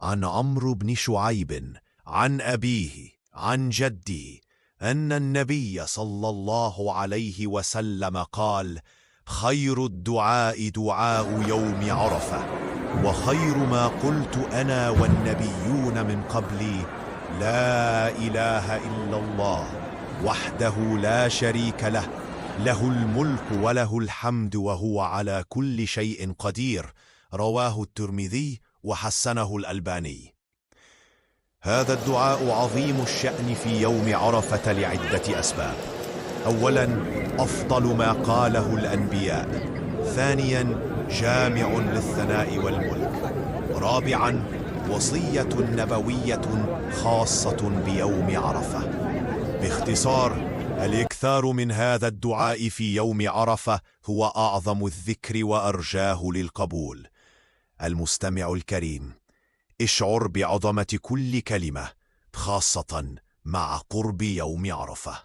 عن عمرو بن شعيب عن أبيه عن جده أن النبي صلى الله عليه وسلم قال: خير الدعاء دعاء يوم عرفة، وخير ما قلت أنا والنبيون من قبلي: لا إله إلا الله وحده لا شريك له، له الملك وله الحمد وهو على كل شيء قدير. رواه الترمذي وحسنه الألباني. هذا الدعاء عظيم الشأن في يوم عرفة لعدة أسباب. أولا، أفضل ما قاله الأنبياء. ثانيا، جامع للثناء والملك. رابعا، وصية نبوية خاصة بيوم عرفة. باختصار، الإكثار من هذا الدعاء في يوم عرفة هو أعظم الذكر وأرجاه للقبول. المستمع الكريم، اشعر بعظمة كل كلمة، خاصة مع قرب يوم عرفة.